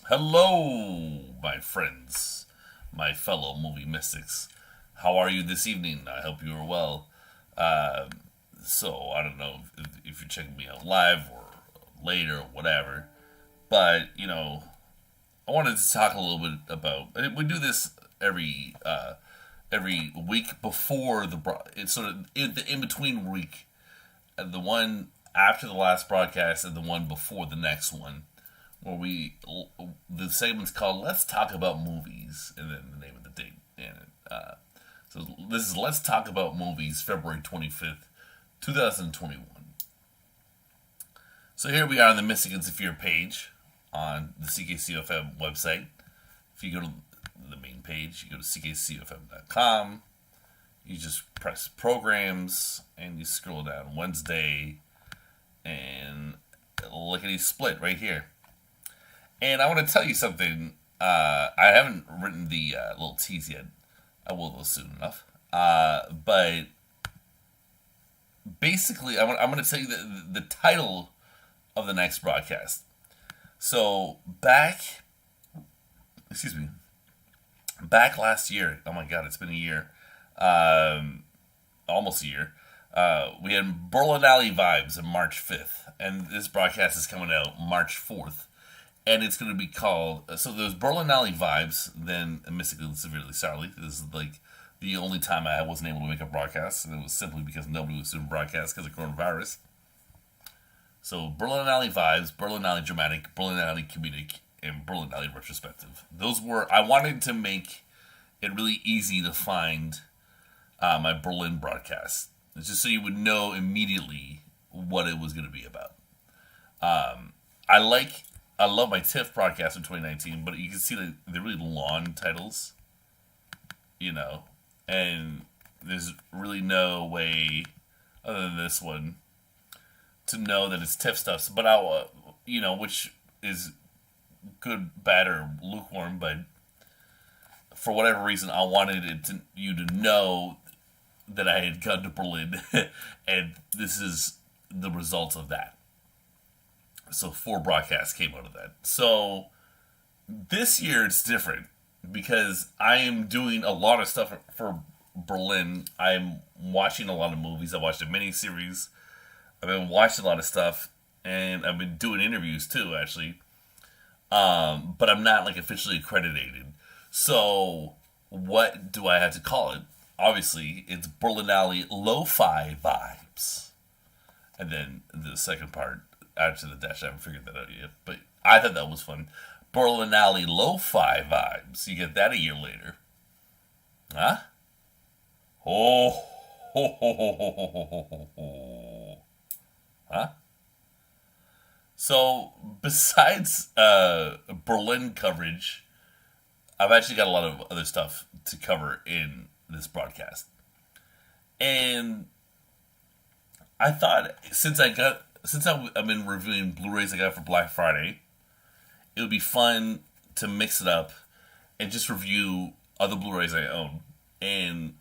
Hello, my friends, my fellow movie mystics. How are you this evening? I hope you are well. Uh, I don't know if you're checking me out live or later or whatever, but I wanted to talk a little bit about. We do this every week before it's sort of the in between week, the one after the last broadcast and the one before the next one, where the segment's called "Let's Talk About Movies," and then the name of the date. And so this is "Let's Talk About Movies," February 25th, 2021. So here we are on the Mystic and Zephyr page on the CKCU FM website. If you go to the main page, you go to ckcufm.com. You just press programs and you scroll down Wednesday and lickety split right here. And I want to tell you something. I haven't written the little tease yet. I will though soon enough. But basically, I'm going to tell you the title of the next broadcast. So back last year. Oh my God, it's been a year. Almost a year. We had Berlin Alley Vibes on March 5th, and this broadcast is coming out March 4th. And it's going to be called, so there's Berlin Alley Vibes, then Mystically and Severely Sorry. This is like the only time I wasn't able to make a broadcast, and it was simply because nobody was doing broadcasts because of coronavirus. So Berlin Alley Vibes, Berlin Alley Dramatic, Berlin Alley Comedic, and Berlin Alley Retrospective. I wanted to make it really easy to find my Berlin broadcast. It's just so you would know immediately what it was going to be about. I love my TIFF broadcast in 2019, but you can see that they're really long titles, and there's really no way, other than this one, to know that it's TIFF stuff. But which is good, bad, or lukewarm, but for whatever reason, I wanted you to know that I had gone to Berlin, and this is the result of that. So 4 broadcasts came out of that. So this year it's different because I am doing a lot of stuff for Berlin. I'm watching a lot of movies. I watched a miniseries. I've been watching a lot of stuff, and I've been doing interviews too, actually. But I'm not officially accredited. So what do I have to call it? Obviously, it's Berlin Alley Lo-Fi Vibes. And then the second part, after the dash, I haven't figured that out yet. But I thought that was fun. Berlin Alley Lo-Fi Vibes. You get that a year later. Huh? Oh, ho, ho, ho, ho, ho, ho, ho. Huh? So, besides Berlin coverage, I've actually got a lot of other stuff to cover in this broadcast. And I thought, since I've been reviewing Blu-rays I got for Black Friday, it would be fun to mix it up and just review other Blu-rays I own and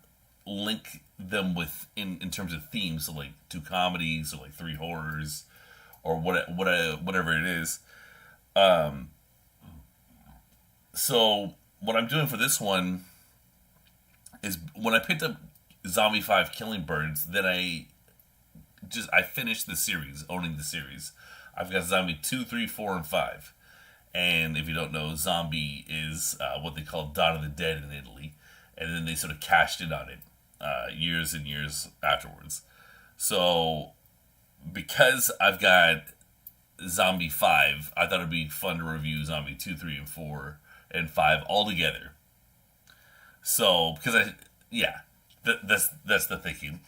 link them in terms of themes, so 2 comedies or 3 horrors or whatever it is. So what I'm doing for this one is, when I picked up Zombie 5 Killing Birds, then I finished the series, owning the series. I've got Zombie 2, 3, 4, and 5. And if you don't know, Zombie is what they call Dawn of the Dead in Italy. And then they sort of cashed in on it years and years afterwards. So, because I've got Zombie 5, I thought it'd be fun to review Zombie 2, 3, and 4, and 5 all together. So, because that's the thinking.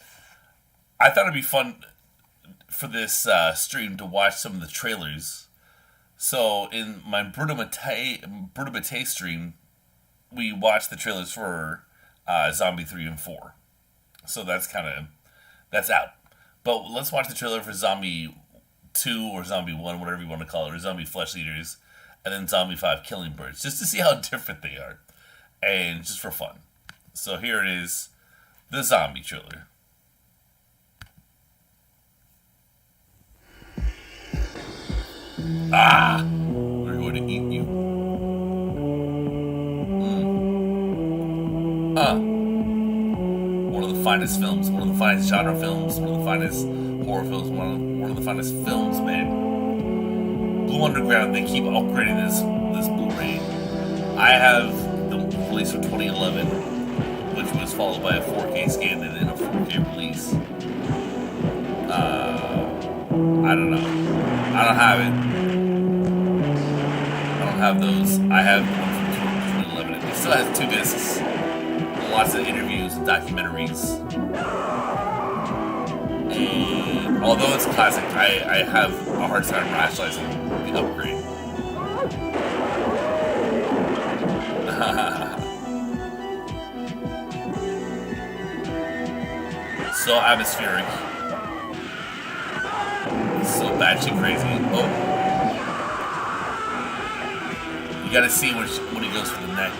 I thought it'd be fun for this stream to watch some of the trailers. So in my Bruno Mattei stream, we watched the trailers for Zombie 3 and 4. So that's out. But let's watch the trailer for Zombie 2 or Zombie 1, whatever you want to call it, or Zombie Flesh Eaters, and then Zombie 5 Killing Birds, just to see how different they are. And just for fun. So here it is, the Zombie trailer. We're going to eat you. finest films, one of the finest genre films, one of the finest horror films, one of the finest films, man. Blue Underground, they keep upgrading this Blu-ray. I have the release from 2011, which was followed by a 4K scan and then a 4K release. I don't know. I don't have it. I don't have those. I have the one from 2011. It still has 2 discs. Lots of interviews and documentaries. And although it's classic, I have a hard time rationalizing the upgrade. So atmospheric. So batshit crazy. Oh. You gotta see when he goes for the neck.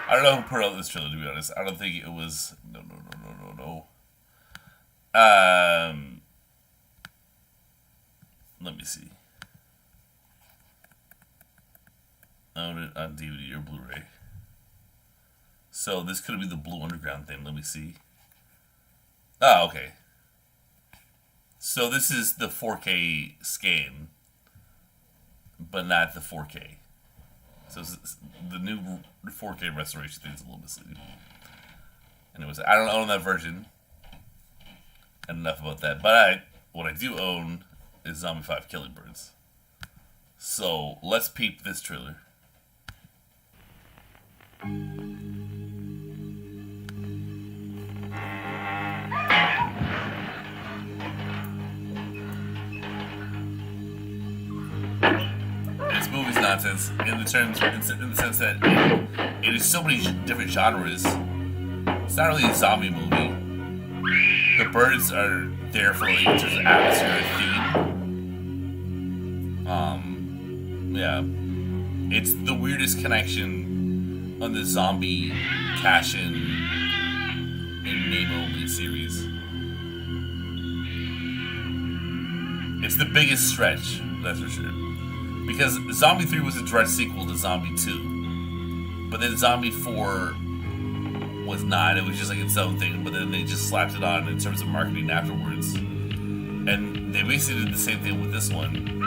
I don't know who put out this trailer, to be honest. I don't think it was... No. Let me see. Own it on DVD or Blu-ray. So this could be the Blue Underground thing. Let me see. Oh, okay. So this is the 4K scan, but not the 4K. So the new 4K restoration thing is a little misleading. Anyways, I don't own that version. Enough about that. But what I do own is Zombie 5 Killing Birds. So let's peep this trailer. This movie's nonsense in the sense that it is so many different genres. It's not really a zombie movie. The birds are there for like in terms of atmosphere and theme. Yeah, it's the weirdest connection on the zombie cash-in and name-only series. It's the biggest stretch, that's for sure. Because Zombie 3 was a direct sequel to Zombie 2. But then Zombie 4 was not. It was just like its own thing. But then they just slapped it on in terms of marketing afterwards. And they basically did the same thing with this one.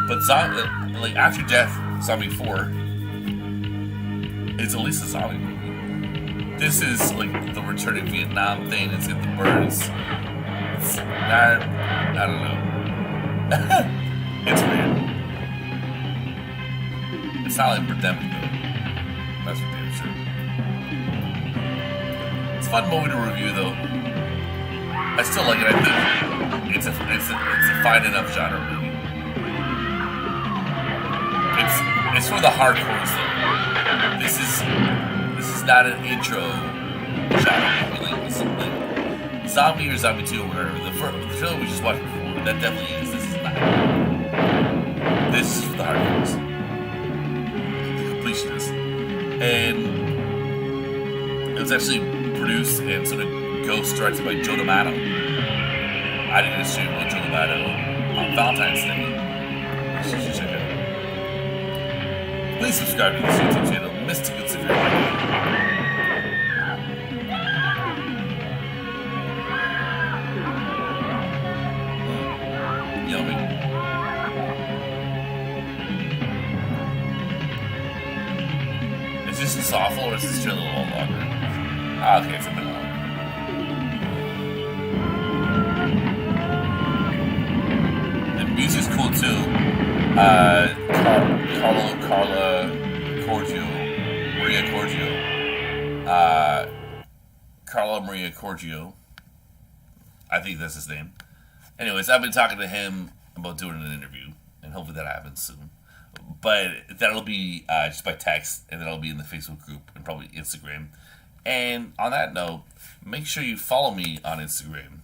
But like After Death, Zombie 4, it's at least a zombie movie. This is like the returning Vietnam thing. It's got the birds. It's not, I don't know. It's weird. It's not like Pandemic though. That's for damn sure. It's a fun movie to review though. I still like it. I think it's a fine enough genre movie. It's for the hardcores though. This is not an intro genre movie. Like Zombie or Zombie 2 or whatever. The trailer we just watched before, that definitely is. This is not. This is for the hardcores. And it was actually produced and sort of ghost directed by Joe D'Amato. I didn't get a stream with Joe D'Amato on Valentine's Day. You should check it out. Please subscribe to this YouTube channel, Mystical Severe. Yummy. Is this just awful, or is this trailer a little longer? Ah, okay, it's a bit longer. The music's cool too. Carla Maria Corgio. I think that's his name. Anyways, I've been talking to him about doing an interview, and hopefully that happens soon. But that'll be just by text, and then it'll be in the Facebook group and probably Instagram. And on that note, make sure you follow me on Instagram.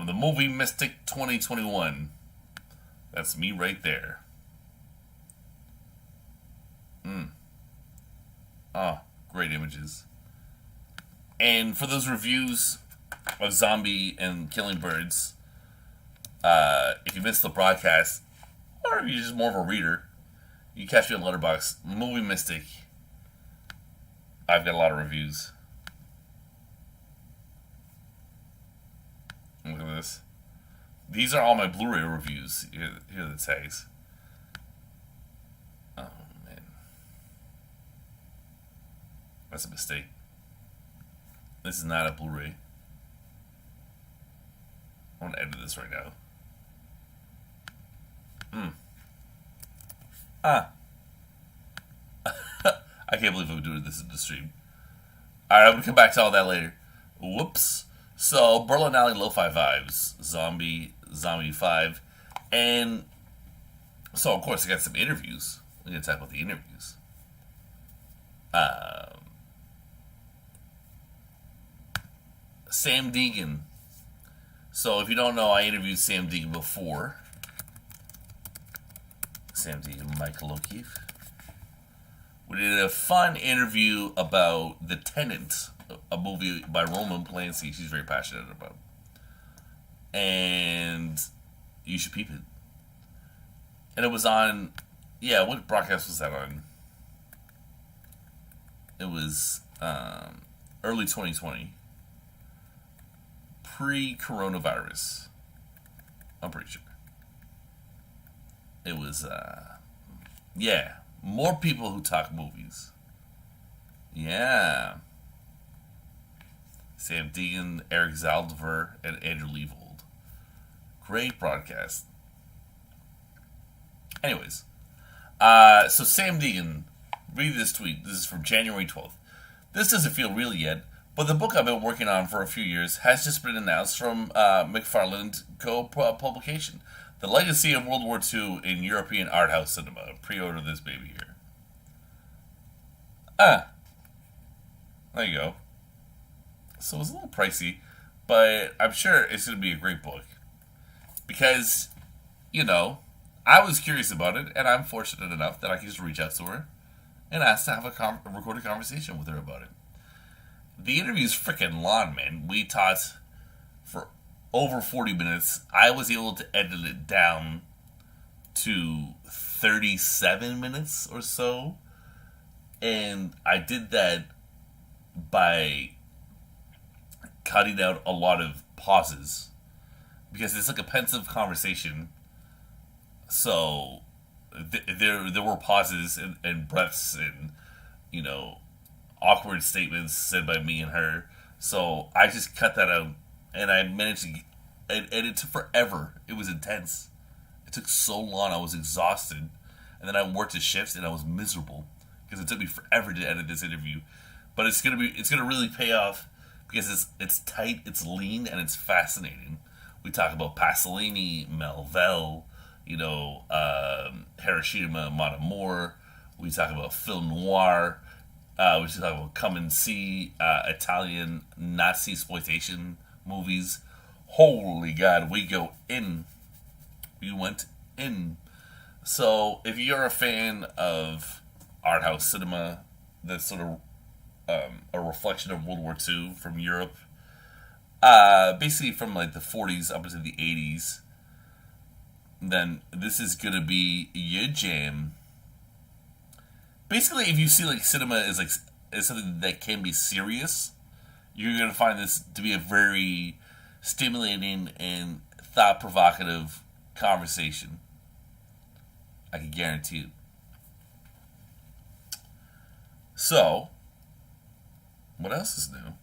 I'm the Movie Mystic 2021. That's me right there. Oh, great images. And for those reviews of Zombie and Killing Birds, if you missed the broadcast, or if you're just more of a reader, you catch me on Letterboxd, Movie Mystic. I've got a lot of reviews. Look at this. These are all my Blu-ray reviews. Here are the tags. Oh, man. That's a mistake. This is not a Blu-ray. I want to edit this right now. I can't believe I'm doing this in the stream. Alright, I'm going to come back to all that later. Whoops. So, Berlin Alley Lo-Fi Vibes. Zombie 5. And so, of course, I got some interviews. We're going to talk about the interviews. Sam Deegan. So, if you don't know, I interviewed Sam Deegan before. Sam Deegan, Michael O'Keefe. We did a fun interview about The Tenant, a movie by Roman Polanski she's very passionate about. And you should peep it. And it was on, what broadcast was that on? It was early 2020. Pre-coronavirus. I'm pretty sure. It was, more people who talk movies. Yeah. Sam Deegan, Eric Zaldivar, and Andrew Leavold. Great broadcast. Anyways. So Sam Deegan, read this tweet. This is from January 12th. This doesn't feel real yet, but the book I've been working on for a few years has just been announced from McFarland Co-Publication. The Legacy of World War II in European Art House Cinema. Pre-order this baby here. There you go. So it's a little pricey, but I'm sure it's going to be a great book. Because, I was curious about it, and I'm fortunate enough that I can just reach out to her and ask to have a recorded conversation with her about it. The interview's freaking long, man. We talked for over 40 minutes. I was able to edit it down to 37 minutes or so. And I did that by cutting out a lot of pauses. Because it's like a pensive conversation. So there were pauses and breaths and, awkward statements said by me and her. So I just cut that out. And I managed to, and it took forever. It was intense. It took so long. I was exhausted. And then I worked a shift and I was miserable. Because it took me forever to edit this interview. But it's gonna really pay off. Because it's tight, it's lean, and it's fascinating. We talk about Pasolini, Melville, Hiroshima Mon Amour. We talk about film noir. We talk about come and see Italian Nazi exploitation movies. Holy God, we go in. We went in. So, if you're a fan of art house cinema, that's sort of a reflection of World War II from Europe, basically from like the 40s up into the 80s, then this is going to be your jam. Basically, if you see like cinema is something that can be serious, you're going to find this to be a very stimulating and thought-provocative conversation. I can guarantee it. So, what else is new?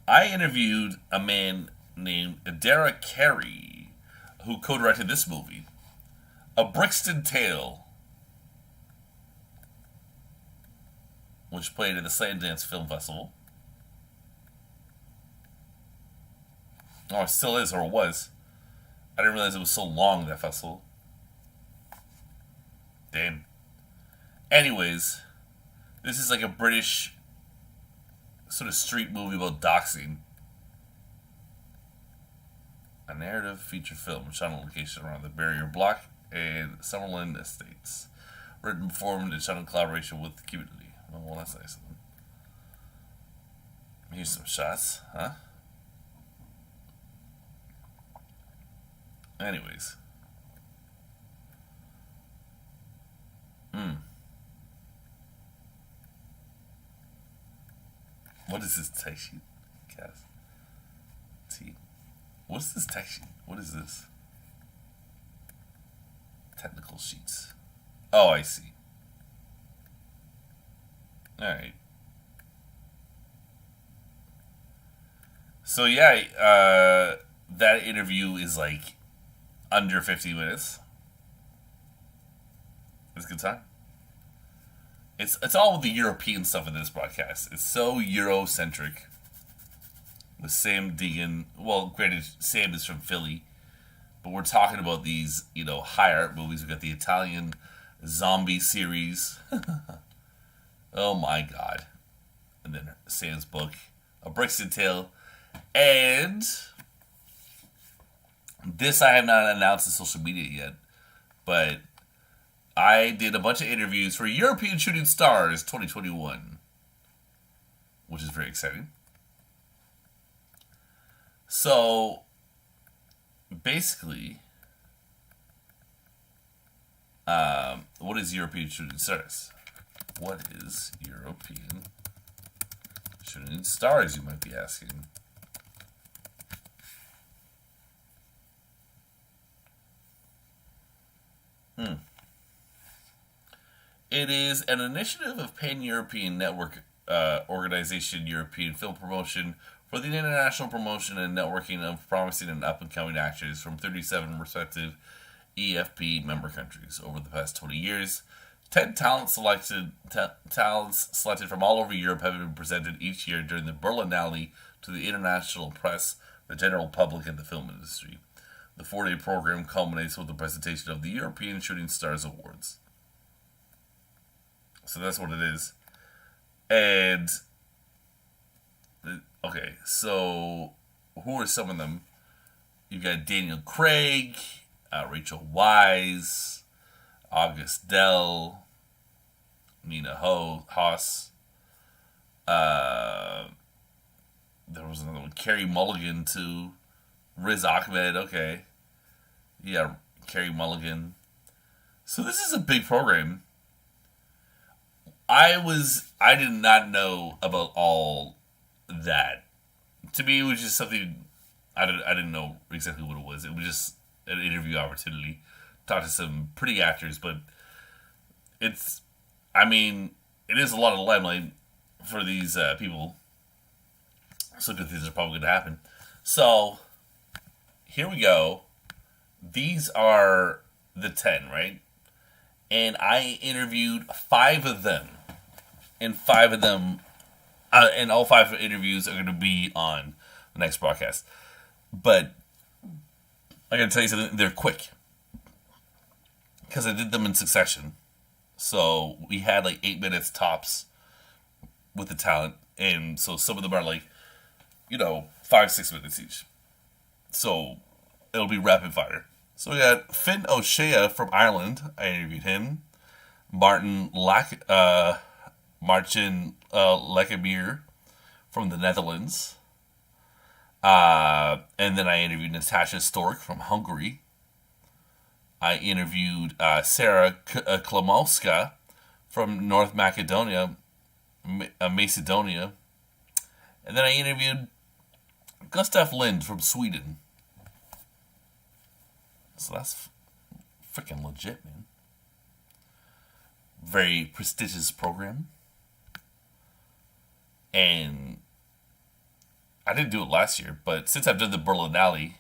I interviewed a man named Dara Carey, who co-directed this movie, A Brixton Tale, which played at the Sundance Film Festival. Oh, it still is, or it was. I didn't realize it was so long, that festival. Damn. Anyways, this is like a British sort of street movie about doxing. a narrative feature film shot on location around the Barrier Block and Summerlin Estates. Written, performed, and shot in collaboration with the community. Well, that's nice. Here's some shots, huh? Anyways. What is this text sheet? Cass. T. What's this text sheet? What is this? Technical sheets. Oh, I see. Alright. So, yeah, that interview is like under 50 minutes. It's a good time. It's all with the European stuff in this broadcast. It's so Eurocentric. With Sam Deegan. Well, granted, Sam is from Philly. But we're talking about these, high art movies. We've got the Italian zombie series. Oh my god. And then Sam's book, A Brixton Tale. And this I have not announced on social media yet. But I did a bunch of interviews for European Shooting Stars 2021. Which is very exciting. So, basically, what is European Shooting Stars? What is European Shooting Stars, you might be asking? It is an initiative of Pan-European Network Organization European Film Promotion for the international promotion and networking of promising and up-and-coming actors from 37 respective EFP member countries. Over the past 20 years, 10 talents selected from all over Europe have been presented each year during the Berlinale to the international press, the general public, and the film industry. The 4-day program culminates with the presentation of the European Shooting Stars Awards. So that's what it is. And, okay, so who are some of them? You got Daniel Craig, Rachel Weisz, August Dell, Nina Hoss. There was another one, Carey Mulligan too. Riz Ahmed, okay. Yeah, Carey Mulligan. So this is a big program. I did not know about all that. To me, it was just something I didn't know exactly what it was. It was just an interview opportunity. Talk to some pretty actors, but it is a lot of limelight for these people. So good things are probably going to happen. So, here we go. These are the 10, right? And I interviewed 5 of them. And 5 of them, and all 5 interviews are going to be on the next broadcast. But I got to tell you something, they're quick. Because I did them in succession. So we had like 8 minutes tops with the talent. And so some of them are like, 5-6 minutes each. So it'll be rapid fire. So we got Finn O'Shea from Ireland. I interviewed him. Martin Lekkebier from the Netherlands. And then I interviewed Natasha Stork from Hungary. I interviewed Sarah Klamowska from North Macedonia. And then I interviewed Gustav Lind from Sweden. So that's freaking legit, man. Very prestigious program. And I didn't do it last year, but since I've done the Berlinale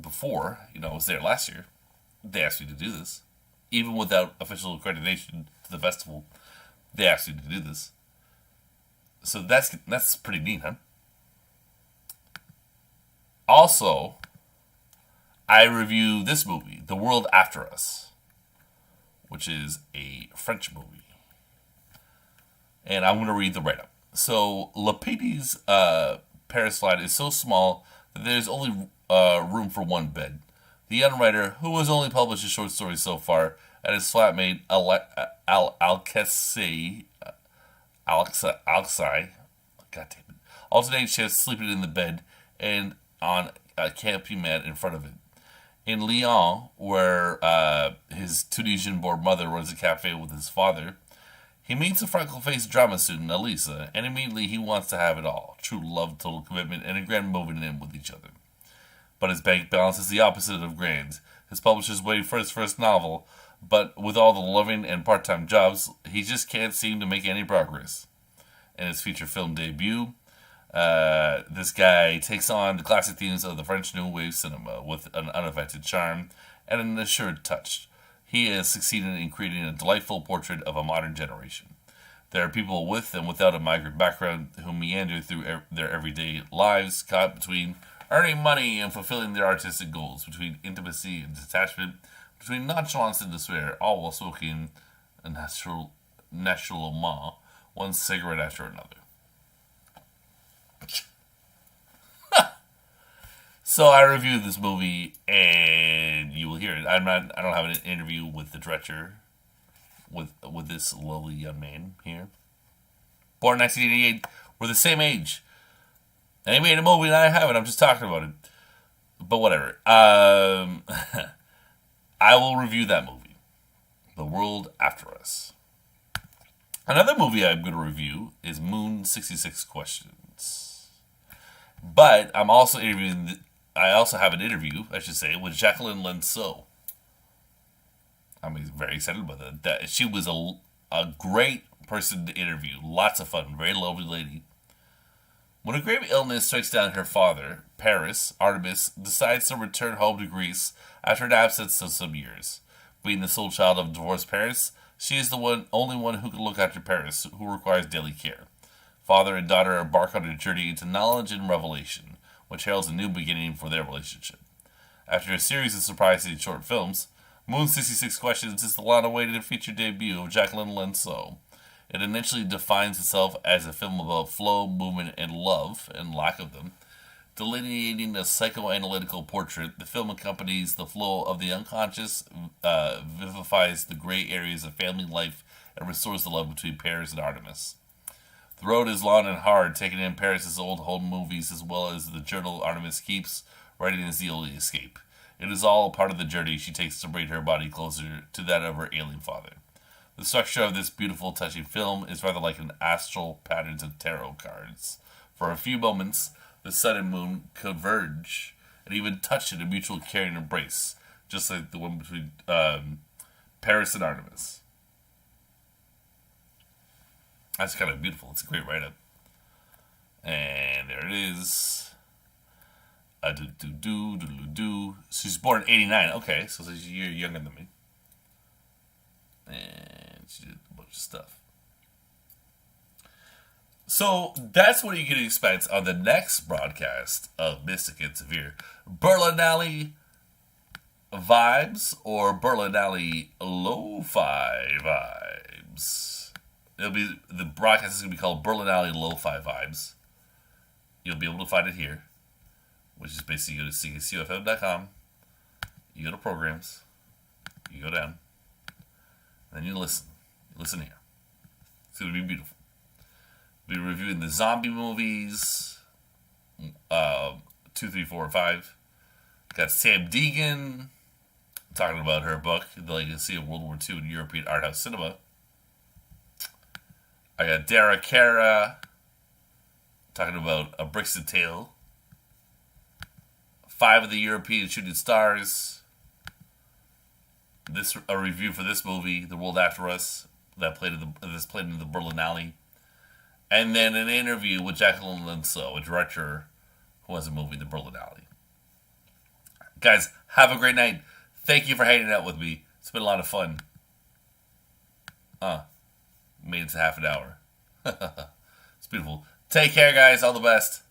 before, I was there last year, they asked me to do this. Even without official accreditation to the festival, they asked me to do this. So that's pretty neat, huh? Also, I review this movie, The World After Us, which is a French movie. And I'm going to read the write-up. So, Lapides' Paris flight is so small that there's only room for one bed. The young writer, who has only published a short story so far, and his flatmate Alexei, God damn it, alternate shifts sleeping in the bed and on a camping mat in front of it. In Lyon, where his Tunisian-born mother runs a cafe with his father, he meets a freckle-faced drama student, Elisa, and immediately he wants to have it all. True love, total commitment, and a grand moving in with each other. But his bank balance is the opposite of grand. His publisher's waiting for his first novel, but with all the loving and part-time jobs, he just can't seem to make any progress. In his feature film debut, this guy takes on the classic themes of the French New Wave cinema with an unaffected charm and an assured touch. He has succeeded in creating a delightful portrait of a modern generation. There are people with and without a migrant background who meander through their everyday lives, caught between earning money and fulfilling their artistic goals, between intimacy and detachment, between nonchalance and despair, all while smoking a naturellement one cigarette after another. So I reviewed this movie, and you will hear it. I don't have an interview with the director, with this lovely young man here. Born in 1988, we're the same age. And he made a movie, and I haven't. I'm just talking about it. But whatever. I will review that movie, The World After Us. Another movie I'm going to review is Moon 66 Questions. But I also have an interview, I should say, with Jacqueline Lenceau. I'm very excited about that. She was a great person to interview. Lots of fun. Very lovely lady. When a grave illness strikes down her father, Paris, Artemis, decides to return home to Greece after an absence of some years. Being the sole child of divorced parents, she is the only one who can look after Paris, who requires daily care. Father and daughter embark on a journey into knowledge and revelation, which heralds a new beginning for their relationship. After a series of surprising short films, Moon 66 Questions is the long-awaited feature debut of Jacqueline Lenceau. It initially defines itself as a film about flow, movement, and love, and lack of them. Delineating a psychoanalytical portrait, the film accompanies the flow of the unconscious, vivifies the gray areas of family life, and restores the love between Paris and Artemis. The road is long and hard, taking in Paris' old home movies as well as the journal Artemis keeps, writing as the only escape. It is all part of the journey she takes to bring her body closer to that of her alien father. The structure of this beautiful, touching film is rather like an astral patterns of tarot cards. For a few moments, the sun and moon converge and even touch in a mutual caring embrace, just like the one between Paris and Artemis. That's kind of beautiful. It's a great write-up. And there it is. She's born in 89. Okay, so she's a year younger than me. And she did a bunch of stuff. So that's what you can expect on the next broadcast of Mystic and Severe. Berlinale vibes or Berlinale lo-fi vibes. The broadcast is going to be called Berlinale Lo-Fi Vibes. You'll be able to find it here, which is basically you go to CKCUFM.com, you go to programs, you go down, and then you listen. You listen here. It's going to be beautiful. We'll be reviewing the zombie movies, 2, 3, 4, and 5. Got Sam Deegan talking about her book, The Legacy of World War II in European Art House Cinema. I got Dara Cara talking about A Brixton Tale. 5 of the European shooting stars. A review for this movie, The World After Us, that played in the Berlinale. And then an interview with Jacqueline Lenceau, a director who has a movie, The Berlinale. Guys, have a great night. Thank you for hanging out with me. It's been a lot of fun. Made it to half an hour. It's beautiful. Take care, guys. All the best.